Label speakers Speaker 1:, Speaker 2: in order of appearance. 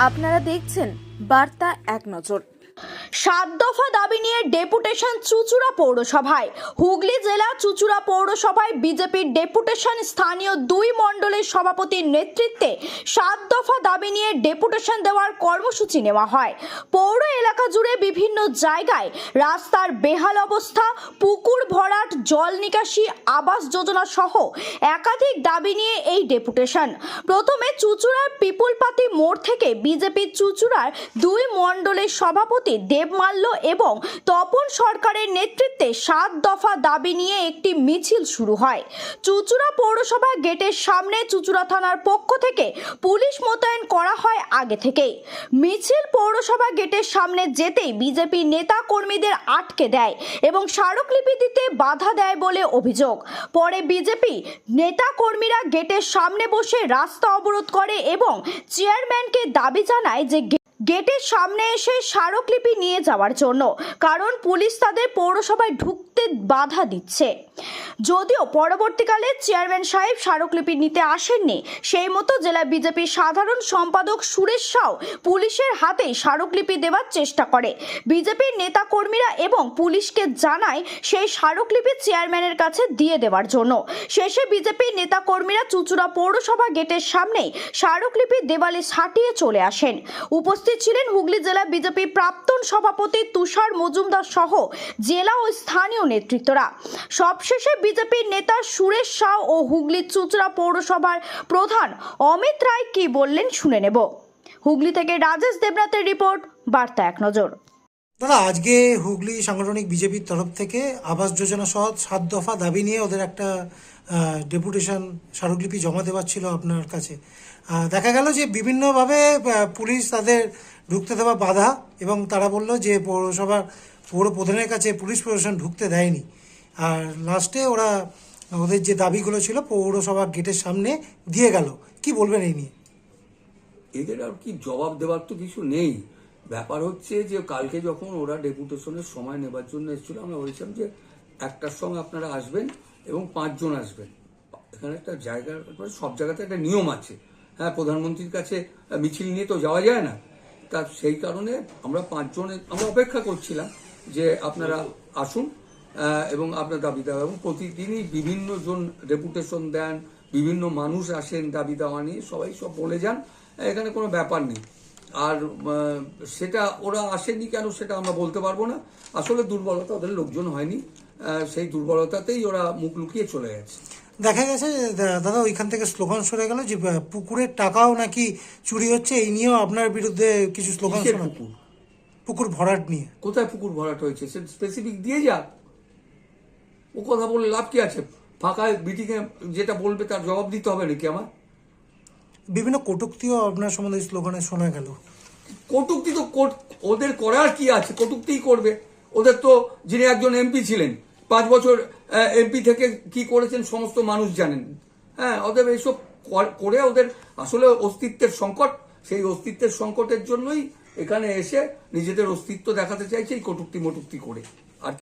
Speaker 1: আপনারা দেখছেন বার্তা এক নজর। 7 দফা দাবি নিয়ে ডেপুটেশন চুঁচুড়া পৌরসভায়। হুগলি জেলা চুঁচুড়া পৌরসভায় বিজেপির ডেপুটেশন স্থানীয় 2 মণ্ডলের সভাপতির নেতৃত্বে 7 দফা দাবি নিয়ে ডেপুটেশন দেওয়ার কর্মসূচি নেওয়া হয়। পৌর এলাকা জুড়ে বিভিন্ন জায়গায় রাস্তার বেহাল অবস্থা, পুকুর ভরাট, জল নিকাশি, আবাস যোজনা সহ একাধিক দাবি নিয়ে এই ডেপুটেশন। প্রথমে চুঁচুড়ার পিপুলপাতি মোড় থেকে বিজেপির চুঁচুড়ার 2 মণ্ডলের সভাপতি দেবমাল্য এবং তপন সরকারের নেতৃত্বে 7 দফা দাবি নিয়ে একটি মিছিল শুরু হয়। চুঁচুড়া পৌরসভা গেটের সামনে চুঁচুড়া থানার পক্ষ থেকে পুলিশ মোতায়েন করা হয় আগে থেকেই। মিছিল পৌরসভা গেটের সামনে যেতেই বিজেপি নেতা কর্মীদের আটকে দেয় এবং স্মারকলিপি দিতে বাধা দেয় বলে অভিযোগ। পরে বিজেপি নেতা কর্মীরা গেটের সামনে বসে রাস্তা অবরোধ করে এবং চেয়ারম্যানকে দাবি জানায় যে গেটের সামনে এসে স্মারকলিপি নিয়ে যাওয়ার জন্য, কারণ পুলিশ তাদের পৌরসভায় ঢুকতে বাধা দিচ্ছে। যদিও পরবর্তীকালে চেয়ারম্যান সাহেব স্মারকলিপি নিতে আসেননি, সেই মতো জেলা বিজেপির সাধারণ সম্পাদক সুরেশ সাউ পুলিশের হাতেই স্মারকলিপি দেওয়ার চেষ্টা করে। বিজেপির নেতা কর্মীরা এবং পুলিশকে জানায় সেই স্মারকলিপি চেয়ারম্যানের কাছে দিয়ে দেওয়ার জন্য। শেষে বিজেপির নেতা কর্মীরা চুঁচুড়া পৌরসভা গেটের সামনেই স্মারকলিপি দেওয়ালে সাটিয়ে চলে আসেন। উপস্থিত ছিলেন হুগলি জেলা বিজেপি প্রাক্তন সভাপতি তুষার মজুমদার সহ জেলা ও স্থানীয় নেতৃত্বরা। সবশেষে বিজেপির নেতা সুরেশ সাউ ও হুগলি চুঁচুড়া পৌরসভার প্রধান অমিত রায় কি বললেন শুনে নেব। হুগলি থেকে রাজেশ দেবনাথের রিপোর্ট, বার্তা এক নজর।
Speaker 2: দাদা, আজকে হুগলি সাংগঠনিক বিজেপির তরফ থেকে আবাস যোজনা সহ 7 দফা দাবি নিয়ে ওদের একটা ডেপুটেশন স্মারকলিপি জমা দেওয়ার ছিল আপনার কাছে। দেখা গেল যে বিভিন্নভাবে পুলিশ তাদের ঢুকতে দেওয়া বাধা, এবং তারা বলল যে পৌরসভার পৌর প্রধানের কাছে পুলিশ প্রশাসন ঢুকতে দেয়নি। আর লাস্টে ওরা ওদের যে দাবিগুলো ছিল পৌরসভা গেটের সামনে দিয়ে গেল। কি বলবেন এই নিয়ে?
Speaker 3: এদের আর কি জবাব দেওয়ার তো কিছু নেই। ব্যাপার হচ্ছে যে কালকে যখন ওরা ডেপুটেশনের সময় নেবার জন্য এসেছিল, আমরা বলেছিলাম যে 1টার সময় আপনারা আসবেন এবং 5 জন আসবেন। এখানে একটা জায়গা, সব জায়গাতে একটা নিয়ম আছে। হ্যাঁ, প্রধানমন্ত্রীর কাছে মিছিল নিয়ে তো যাওয়া যায় না। তা সেই কারণে আমরা 5 জনের আমরা অপেক্ষা করছিলাম যে আপনারা আসুন এবং আপনার দাবি দেওয়া, এবং প্রতিদিনই বিভিন্ন জন ডেপুটেশন দেন, বিভিন্ন মানুষ আসেন দাবি দেওয়া নিয়ে, সবাই সব বলে যান, এখানে কোনো ব্যাপার নেই। আর সেটা ওরা আসেনি কেন সেটা আমরা বলতে পারবো না। আসলে দুর্বলতা, ওদের লোকজন হয়নি, সেই দুর্বলতাতেই ওরা মুখ লুকিয়ে চলে গেছে।
Speaker 2: দেখা গেছে দাদা ওইখান থেকে স্লোগান সরে গেল যে পুকুরের টাকাও নাকি চুরি হচ্ছে। এই নিয়েও আপনার বিরুদ্ধে কিছু স্লোগান শোনা। পুকুর ভরাট নিয়ে।
Speaker 3: কোথায় পুকুর ভরাট হয়েছে সে স্পেসিফিক দিয়ে যাক। ও কথা বলে লাভ কি আছে? ফাঁকায় মিটিংয়ে যেটা বলবে তার জবাব দিতে হবে নাকি আমার?
Speaker 2: বিভিন্ন কটূক্তিও আপনার সম্বন্ধে স্লোগানে শোনা গেল।
Speaker 3: কটূক্তি তো ওদের করার কি আছে? কটূক্তিই করবে। ওদের তো যিনি একজন এমপি ছিলেন, 5 বছর এমপি থেকে কি করেছেন সমস্ত মানুষ জানেন। হ্যাঁ, ওদের এইসব করে ওদের আসলে অস্তিত্বের সংকট, সেই অস্তিত্বের সংকটের জন্যই এখানে এসে নিজেদের অস্তিত্ব দেখাতে চাইছে এই কটূক্তি মটুক্তি করে।